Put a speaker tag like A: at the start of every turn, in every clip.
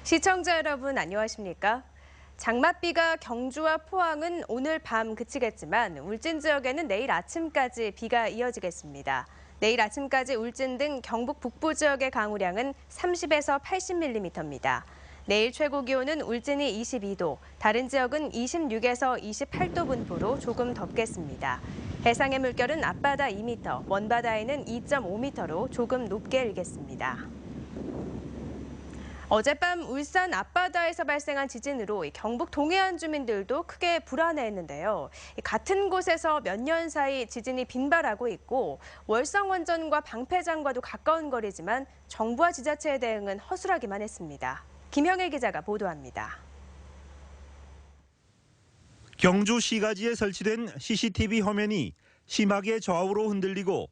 A: 시청자 여러분 안녕하십니까? 장맛비가 경주와 포항은 오늘 밤 그치겠지만 울진 지역에는 내일 아침까지 비가 이어지겠습니다. 내일 아침까지 울진 등 경북 북부 지역의 강우량은 30에서 80mm입니다. 내일 최고 기온은 울진이 22도, 다른 지역은 26에서 28도 분포로 조금 덥겠습니다. 해상의 물결은 앞바다 2m, 먼바다에는 2.5m로 조금 높게 일겠습니다. 어젯밤 울산 앞바다에서 발생한 지진으로 경북 동해안 주민들도 크게 불안해했는데요. 같은 곳에서 몇 년 사이 지진이 빈발하고 있고 월성 원전과 방패장과도 가까운 거리지만 정부와 지자체의 대응은 허술하기만 했습니다. 김형일 기자가 보도합니다.
B: 경주 시가지에 설치된 CCTV 화면이 심하게 좌우로 흔들리고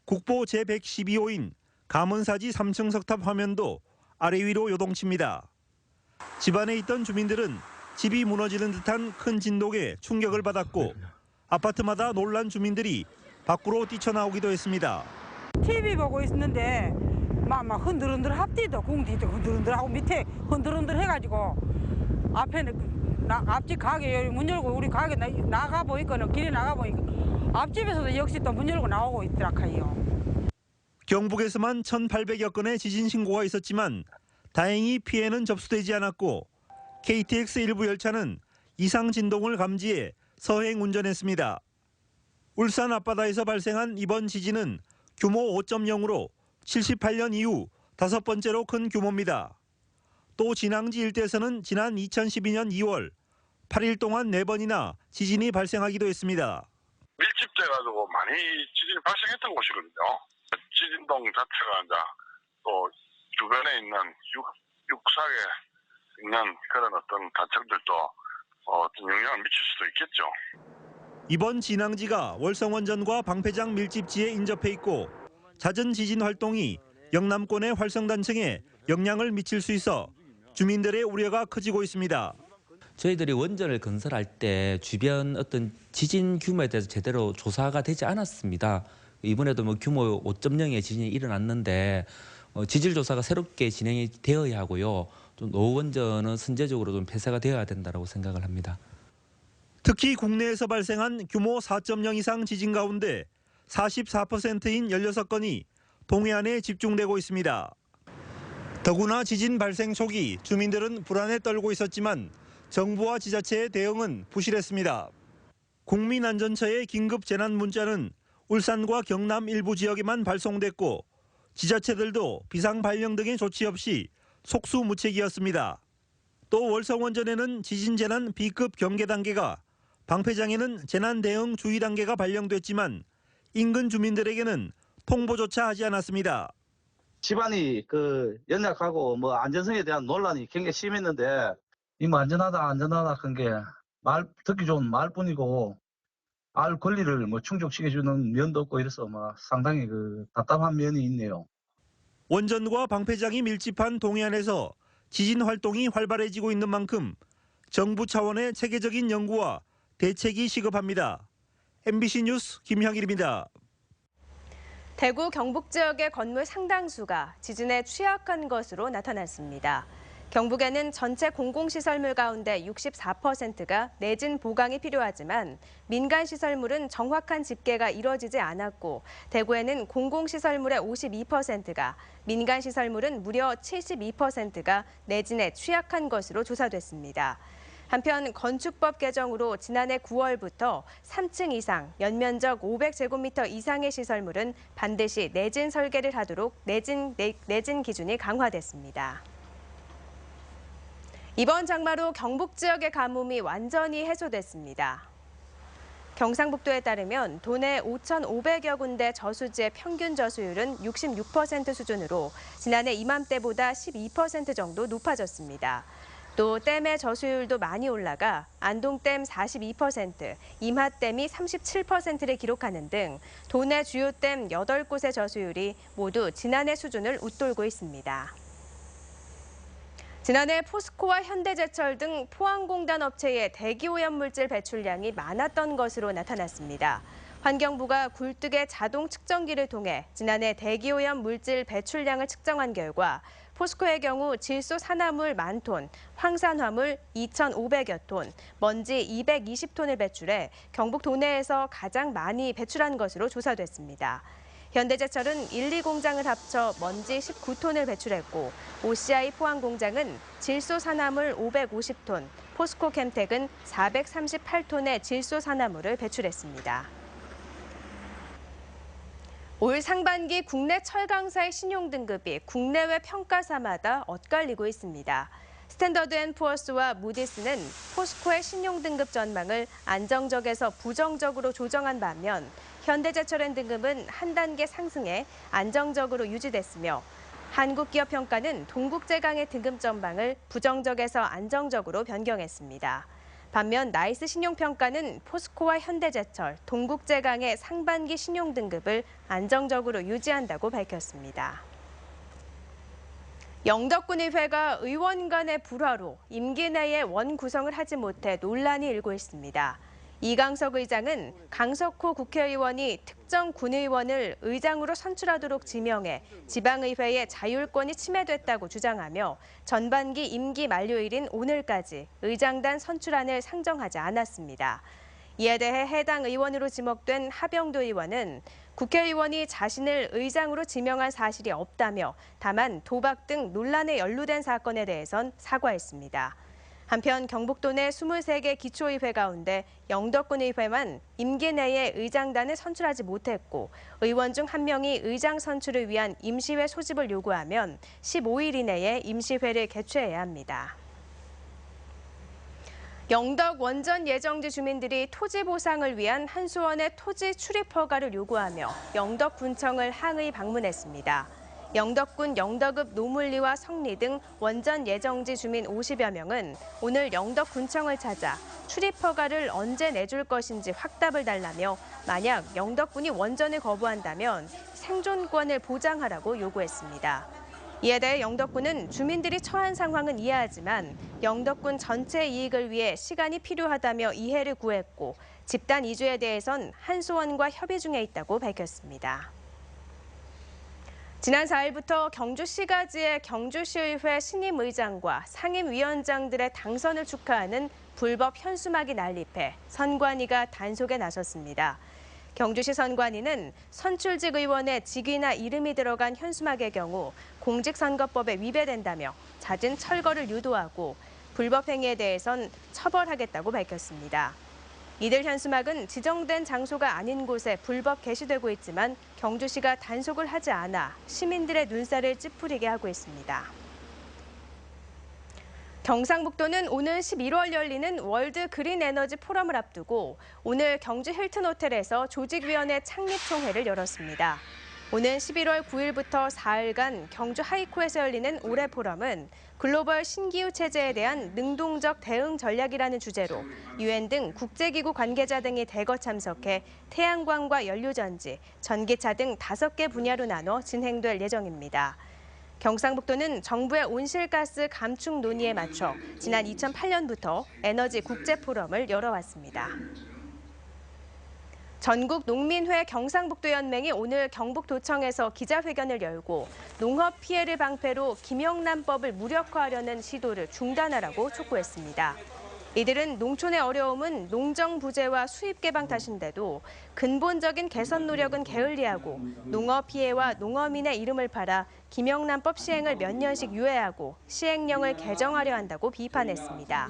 B: 국보 제112호인 감은사지 3층 석탑 화면도 아래 위로 요동칩니다. 집안에 있던 주민들은 집이 무너지는 듯한 큰 진동에 충격을 받았고 아파트마다 놀란 주민들이 밖으로 뛰쳐나오기도 했습니다.
C: TV 보고 있었는데 막 흔들흔들 합디도 궁디도 흔들흔들하고 밑에 흔들흔들 해가지고 앞에는 앞집 가게 문 열고 우리 가게 나가 보니까는 길에 나가 보니까 앞집에서도 역시 또 문 열고 나오고 있더라카요.
B: 경북에서만 1,800여 건의 지진 신고가 있었지만 다행히 피해는 접수되지 않았고 KTX 일부 열차는 이상 진동을 감지해 서행 운전했습니다. 울산 앞바다에서 발생한 이번 지진은 규모 5.0으로 78년 이후 5번째로 큰 규모입니다. 또 진앙지 일대에서는 지난 2012년 2월 8일 동안 4번이나 지진이 발생하기도 했습니다.
D: 밀집돼가지고 많이 지진이 발생했던 곳이거든요. 지진동 자체가 이제 또 주변에 있는 육상에 있는 그런 어떤 단층들도 좀 영향을 미칠 수도 있겠죠.
B: 이번 진앙지가 월성원전과 방패장 밀집지에 인접해 있고 잦은 지진 활동이 영남권의 활성단층에 영향을 미칠 수 있어 주민들의 우려가 커지고 있습니다.
E: 저희들이 원전을 건설할 때 주변 어떤 지진 규모에 대해서 제대로 조사가 되지 않았습니다. 이번에도 규모 5.0의 지진이 일어났는데 지질 조사가 새롭게 진행이 되어야 하고요. 좀 노원전은 선제적으로 좀 폐쇄가 되어야 된다고 생각을 합니다.
B: 특히 국내에서 발생한 규모 4.0 이상 지진 가운데 44%인 16건이 동해안에 집중되고 있습니다. 더구나 지진 발생 초기 주민들은 불안에 떨고 있었지만 정부와 지자체의 대응은 부실했습니다. 국민안전처의 긴급 재난 문자는 울산과 경남 일부 지역에만 발송됐고 지자체들도 비상 발령 등의 조치 없이 속수무책이었습니다. 또 월성원전에는 지진재난 B급 경계 단계가, 방패장에는 재난 대응 주의 단계가 발령됐지만 인근 주민들에게는 통보조차 하지 않았습니다.
F: 집안이 연약하고 안전성에 대한 논란이 굉장히 심했는데 안전하다 그런 게 듣기 좋은 말뿐이고 알 권리를 충족시켜주는 면도 없고 이래서 상당히 답답한 면이 있네요.
B: 원전과 방패장이 밀집한 동해안에서 지진 활동이 활발해지고 있는 만큼 정부 차원의 체계적인 연구와 대책이 시급합니다. MBC 뉴스 김형일입니다.
A: 대구 경북 지역의 건물 상당수가 지진에 취약한 것으로 나타났습니다. 경북에는 전체 공공시설물 가운데 64%가 내진 보강이 필요하지만 민간 시설물은 정확한 집계가 이뤄지지 않았고 대구에는 공공시설물의 52%가, 민간 시설물은 무려 72%가 내진에 취약한 것으로 조사됐습니다. 한편 건축법 개정으로 지난해 9월부터 3층 이상, 연면적 500제곱미터 이상의 시설물은 반드시 내진 설계를 하도록 내진 기준이 강화됐습니다. 이번 장마로 경북 지역의 가뭄이 완전히 해소됐습니다. 경상북도에 따르면 도내 5,500여 군데 저수지의 평균 저수율은 66% 수준으로 지난해 이맘때보다 12% 정도 높아졌습니다. 또 댐의 저수율도 많이 올라가 안동댐 42%, 임하댐이 37%를 기록하는 등 도내 주요 댐 8곳의 저수율이 모두 지난해 수준을 웃돌고 있습니다. 지난해 포스코와 현대제철 등 포항공단 업체의 대기오염물질 배출량이 많았던 것으로 나타났습니다. 환경부가 굴뚝의 자동 측정기를 통해 지난해 대기오염 물질 배출량을 측정한 결과 포스코의 경우 질소 산화물 10,000톤, 황산화물 2,500여 톤, 먼지 220톤을 배출해 경북 도내에서 가장 많이 배출한 것으로 조사됐습니다. 현대제철은 1, 2공장을 합쳐 먼지 19톤을 배출했고 OCI 포항공장은 질소 산화물 550톤, 포스코 캠텍은 438톤의 질소 산화물을 배출했습니다. 올 상반기 국내 철강사의 신용등급이 국내외 평가사마다 엇갈리고 있습니다. 스탠더드앤푸어스와 무디스는 포스코의 신용등급 전망을 안정적에서 부정적으로 조정한 반면 현대제철앤등급은 한 단계 상승해 안정적으로 유지됐으며 한국기업평가는 동국제강의 등급 전망을 부정적에서 안정적으로 변경했습니다. 반면 나이스 신용평가는 포스코와 현대제철, 동국제강의 상반기 신용등급을 안정적으로 유지한다고 밝혔습니다. 영덕군의회가 의원 간의 불화로 임기 내에 원 구성을 하지 못해 논란이 일고 있습니다. 이강석 의장은 강석호 국회의원이 특정 군의원을 의장으로 선출하도록 지명해 지방의회의 자율권이 침해됐다고 주장하며 전반기 임기 만료일인 오늘까지 의장단 선출안을 상정하지 않았습니다. 이에 대해 해당 의원으로 지목된 하병도 의원은 국회의원이 자신을 의장으로 지명한 사실이 없다며 다만 도박 등 논란에 연루된 사건에 대해선 사과했습니다. 한편 경북도 내 23개 기초의회 가운데 영덕군의회만 임기 내에 의장단을 선출하지 못했고 의원 중 1명이 의장 선출을 위한 임시회 소집을 요구하면 15일 이내에 임시회를 개최해야 합니다. 영덕 원전 예정지 주민들이 토지 보상을 위한 한수원의 토지 출입 허가를 요구하며 영덕군청을 항의 방문했습니다. 영덕군 영덕읍 노물리와 성리 등 원전 예정지 주민 50여 명은 오늘 영덕군청을 찾아 출입 허가를 언제 내줄 것인지 확답을 달라며 만약 영덕군이 원전을 거부한다면 생존권을 보장하라고 요구했습니다. 이에 대해 영덕군은 주민들이 처한 상황은 이해하지만 영덕군 전체 이익을 위해 시간이 필요하다며 이해를 구했고 집단 이주에 대해선 한수원과 협의 중에 있다고 밝혔습니다. 지난 4일부터 경주시가지의 경주시의회 신임의장과 상임위원장들의 당선을 축하하는 불법 현수막이 난립해 선관위가 단속에 나섰습니다. 경주시 선관위는 선출직 의원의 직위나 이름이 들어간 현수막의 경우 공직선거법에 위배된다며 잦은 철거를 유도하고 불법 행위에 대해선 처벌하겠다고 밝혔습니다. 이들 현수막은 지정된 장소가 아닌 곳에 불법 게시되고 있지만 경주시가 단속을 하지 않아 시민들의 눈살을 찌푸리게 하고 있습니다. 경상북도는 오는 11월 열리는 월드 그린 에너지 포럼을 앞두고 오늘 경주 힐튼 호텔에서 조직위원회 창립총회를 열었습니다. 오는 11월 9일부터 4일간 경주 하이코에서 열리는 올해 포럼은 글로벌 신기후 체제에 대한 능동적 대응 전략이라는 주제로 UN 등 국제기구 관계자 등이 대거 참석해 태양광과 연료전지, 전기차 등 5개 분야로 나눠 진행될 예정입니다. 경상북도는 정부의 온실가스 감축 논의에 맞춰 지난 2008년부터 에너지 국제포럼을 열어왔습니다. 전국 농민회 경상북도 연맹이 오늘 경북도청에서 기자회견을 열고 농업 피해를 방패로 김영란법을 무력화하려는 시도를 중단하라고 촉구했습니다. 이들은 농촌의 어려움은 농정 부재와 수입 개방 탓인데도 근본적인 개선 노력은 게을리하고 농업 피해와 농어민의 이름을 팔아 김영란법 시행을 몇 년씩 유예하고 시행령을 개정하려 한다고 비판했습니다.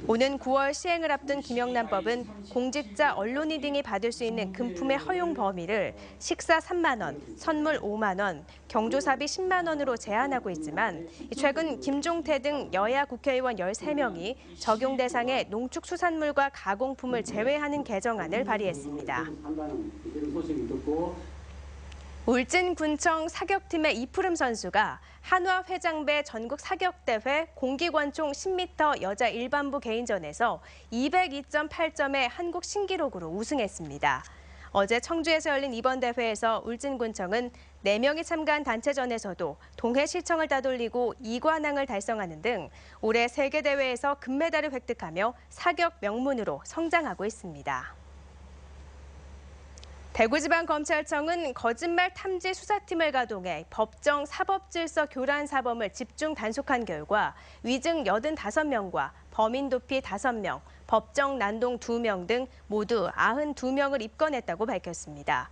A: 오는 9월 시행을 앞둔 김영란법은 공직자, 언론인 등이 받을 수 있는 금품의 허용 범위를 식사 3만 원, 선물 5만 원, 경조사비 10만 원으로 제한하고 있지만 최근 김종태 등 여야 국회의원 13명이 적용 대상의 농축수산물과 가공품을 제외하는 개정안을 발의했습니다. 울진군청 사격팀의 이푸름 선수가 한화회장배 전국 사격대회 공기권총 10m 여자 일반부 개인전에서 202.8점의 한국 신기록으로 우승했습니다. 어제 청주에서 열린 이번 대회에서 울진군청은 4명이 참가한 단체전에서도 동해 실청을 따돌리고 2관왕을 달성하는 등 올해 세계대회에서 금메달을 획득하며 사격 명문으로 성장하고 있습니다. 대구지방검찰청은 거짓말 탐지 수사팀을 가동해 법정 사법질서 교란 사범을 집중 단속한 결과 위증 85명과 범인 도피 5명, 법정 난동 2명 등 모두 92명을 입건했다고 밝혔습니다.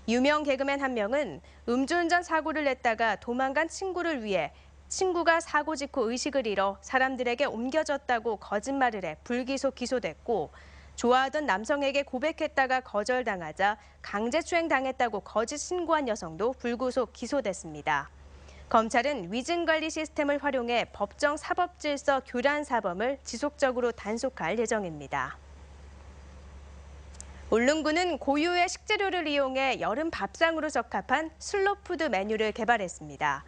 A: 유명 개그맨 한 명은 음주운전 사고를 냈다가 도망간 친구를 위해 친구가 사고 직후 의식을 잃어 사람들에게 옮겨졌다고 거짓말을 해 불기소 기소됐고, 좋아하던 남성에게 고백했다가 거절당하자 강제추행당했다고 거짓 신고한 여성도 불구속 기소됐습니다. 검찰은 위증관리 시스템을 활용해 법정 사법질서 교란 사범을 지속적으로 단속할 예정입니다. 울릉군은 고유의 식재료를 이용해 여름 밥상으로 적합한 슬로푸드 메뉴를 개발했습니다.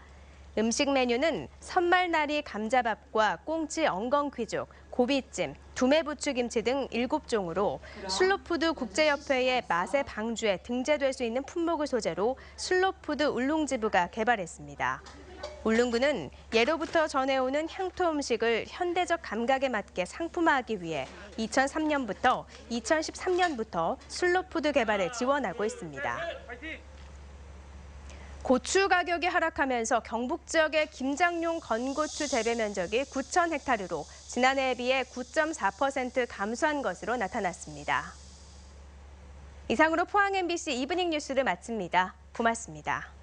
A: 음식 메뉴는 선말나리 감자밥과 꽁치 엉겅퀴죽, 고비찜, 두메부추김치 등 7종으로 슬로푸드 국제협회의 맛의 방주에 등재될 수 있는 품목을 소재로 슬로푸드 울릉지부가 개발했습니다. 울릉군은 예로부터 전해오는 향토 음식을 현대적 감각에 맞게 상품화하기 위해 2003년부터 2013년부터 슬로푸드 개발을 지원하고 있습니다. 고추 가격이 하락하면서 경북 지역의 김장용 건고추 재배 면적이 9,000헥타르로 지난해에 비해 9.4% 감소한 것으로 나타났습니다. 이상으로 포항 MBC 이브닝 뉴스를 마칩니다. 고맙습니다.